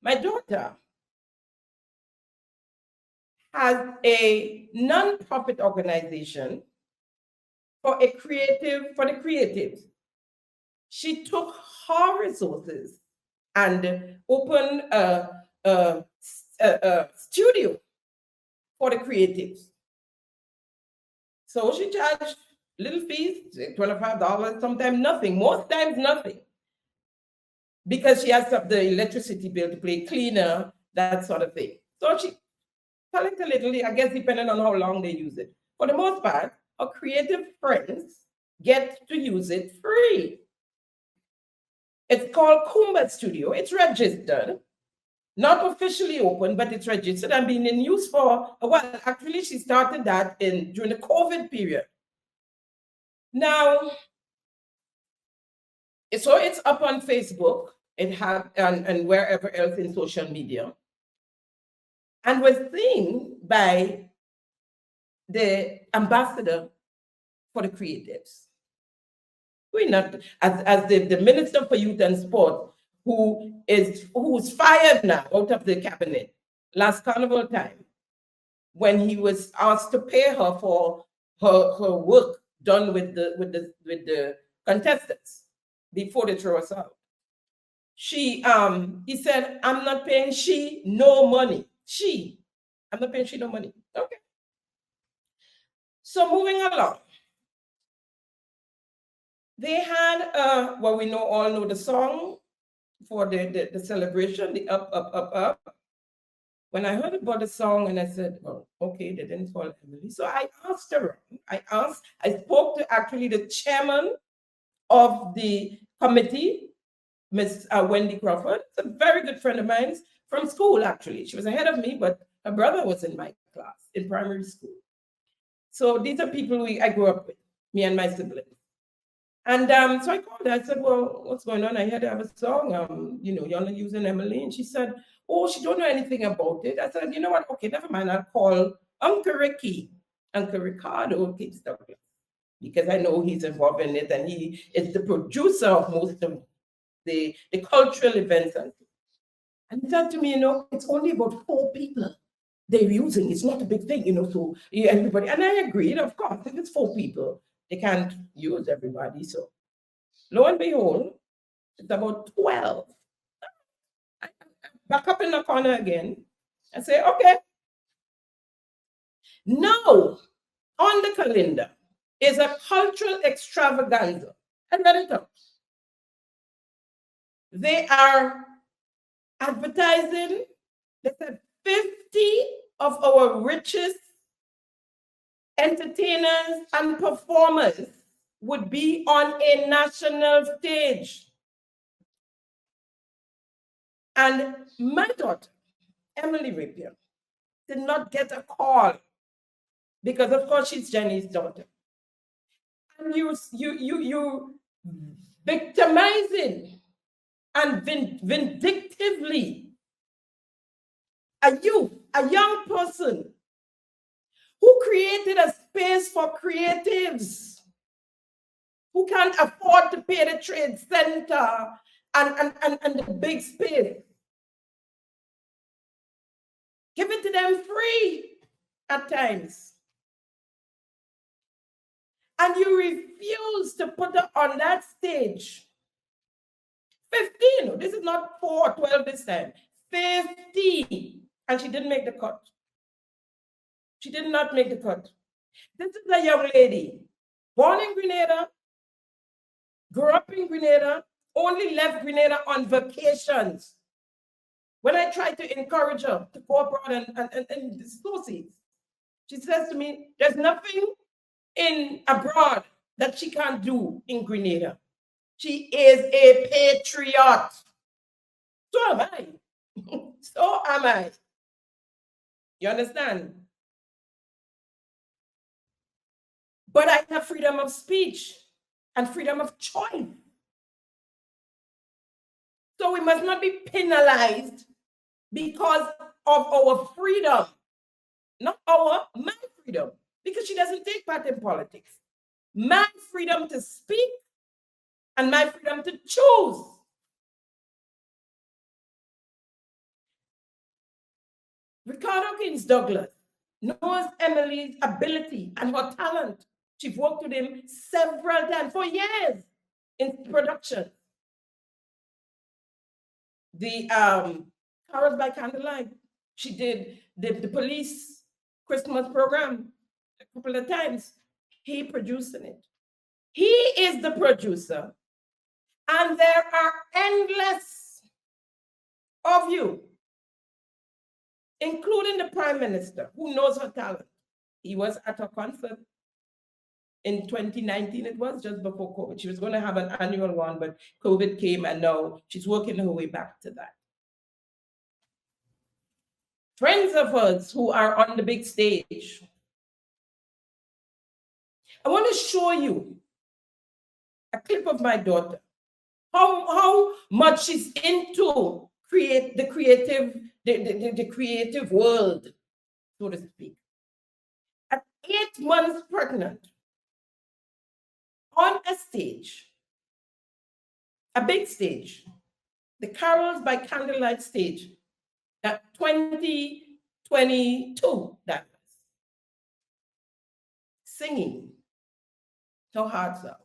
My daughter has a non-profit organization for the creatives. She took her resources and opened a studio for the creatives. So she charged little fees, $25, sometimes nothing, most times nothing, because she has the electricity bill to pay, cleaner, that sort of thing. So she collect a little, I guess, depending on how long they use it. For the most part, our creative friends get to use it free. It's called Kumba Studio. It's registered, not officially open, but it's registered and been in use for a while. Actually, she started that during the COVID period. Now, so it's up on Facebook. It had and wherever else in social media, and was seen by the ambassador for the creatives. We're not as the Minister for Youth and Sport, who's fired now out of the cabinet last carnival time, when he was asked to pay her for her work done with the contestants before they throw us out. He said, I'm not paying she no money. I'm not paying she no money. Okay. So moving along. They had well, we all know the song for the celebration, the up, up, up, up. When I heard about the song and I said, oh, okay, they didn't call Emily. So I asked her, I spoke to actually the chairman of the committee, Miss Wendy Crawford. It's a very good friend of mine from school, actually. She was ahead of me, but her brother was in my class in primary school. So these are people I grew up with, me and my siblings. And so I called her. I said, well, what's going on? I heard I have a song. You're not using Emily. And she said, oh, she don't know anything about it. I said, you know what? Okay, never mind. I'll call Uncle Ricky, Uncle Ricardo Kids Douglas, because I know he's involved in it, and he is the producer of most of the cultural events. And he said to me, it's only about 4 people they're using. It's not a big thing, so everybody. And I agreed, of course, if it's 4 people, they can't use everybody. So lo and behold, it's about 12. I back up in the corner again and say, okay. Now, on the calendar is a cultural extravaganza. I read it up. They are advertising, they said 50 of our richest entertainers and performers would be on a national stage. And my daughter, Emily Rapier, did not get a call because, of course, she's Jenny's daughter. And you victimizing and vindictively a young person who created a space for creatives who can't afford to pay the trade center and the big space. Give it to them free at times. And you refuse to put her on that stage. 15, this is not 4 or 12 this time. 50. And she didn't make the cut. She did not make the cut. This is a young lady, born in Grenada, grew up in Grenada, only left Grenada on vacations. When I tried to encourage her to go abroad and dissociate, she says to me, there's nothing in abroad that she can't do in Grenada. She is a patriot. So am I. So am I. You understand? But I have freedom of speech and freedom of choice. So we must not be penalized because of our freedom. Not my freedom. Because she doesn't take part in politics. My freedom to speak and my freedom to choose. Ricardo Kings Douglas knows Emily's ability and her talent. She's worked with him several times for years in production. The Carols by Candlelight, she did the police Christmas program a couple of times. He producing it. He is the producer. And there are endless of you, including the Prime Minister, who knows her talent. He was at a concert in 2019, it was just before COVID. She was going to have an annual one, but COVID came and now she's working her way back to that. Friends of hers who are on the big stage. I want to show you a clip of my daughter, how much she's into the creative world, so to speak. At 8 months pregnant, on a stage, a big stage, the Carols by Candlelight stage, at 2022, that was, singing her hearts out.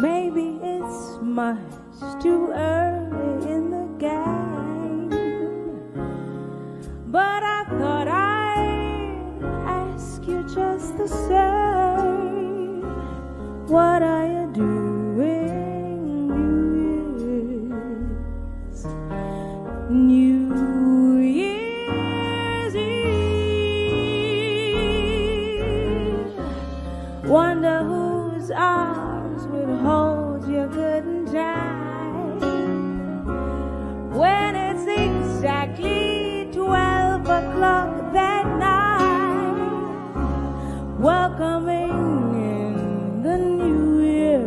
Maybe it's much too early in the game, but I thought I'd ask you just the same. What are you doing New Year's Eve? Wonder whose arms would hold you good and tight when it's exactly 12 o'clock that night, welcoming in the new year,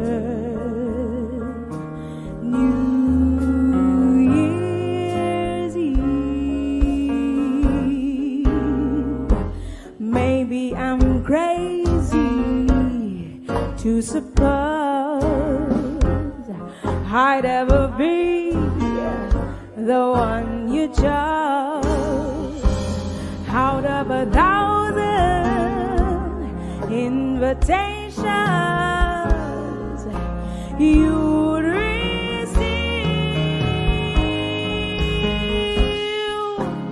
New Year's Eve. Maybe I'm crazy to suppose I'd ever be the one you chose out of 1,000 invitations you'd receive.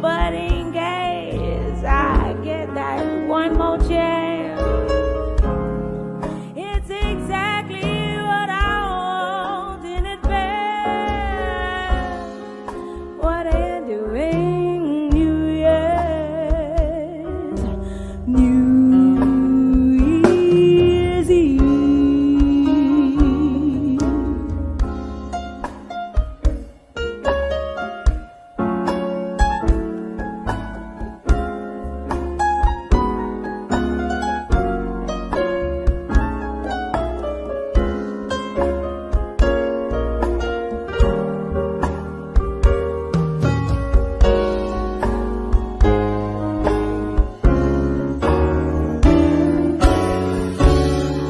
But in case I get that one more chance, it's exactly what I want in advance. What are you doing, New Year's? New Year's Eve.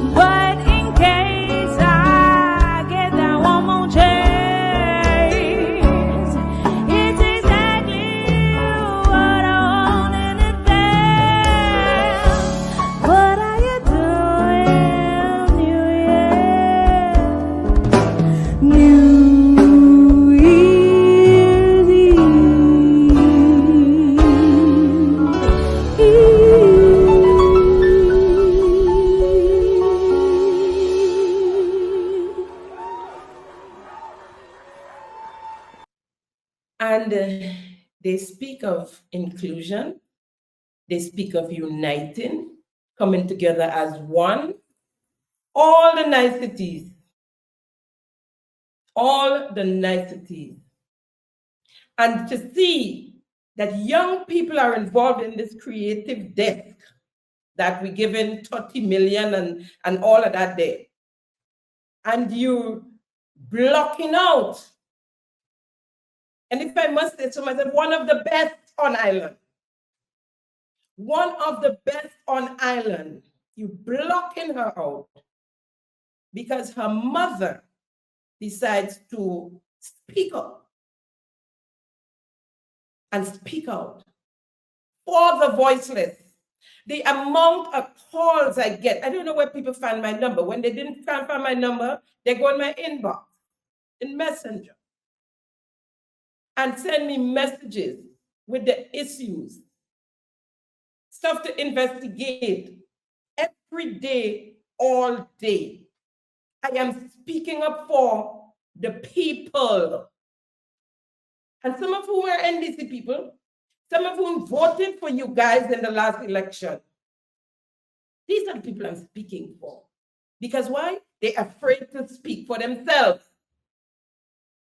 But in case I get that one more chance, it's exactly what I want in advance. What are you doing, New Year? New Year's And they speak of inclusion, they speak of uniting, coming together as one, all the niceties, all the niceties. And to see that young people are involved in this creative desk that we given 30 million and all of that there. And you blocking out. And if I must say so myself, one of the best on island. One of the best on island. You blocking her out because her mother decides to speak up and speak out for the voiceless. The amount of calls I get, I don't know where people find my number. When they didn't find my number, they go in my inbox, in Messenger, and send me messages with the issues, stuff to investigate every day, all day. I am speaking up for the people. And some of whom are NDC people, some of whom voted for you guys in the last election. These are the people I'm speaking for. Because why? They're afraid to speak for themselves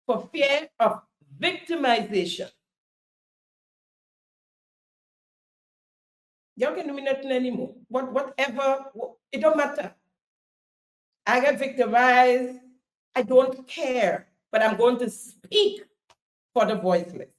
for fear of victimization. Y'all can do me nothing anymore. Whatever, it don't matter. I get victimized. I don't care, but I'm going to speak for the voiceless.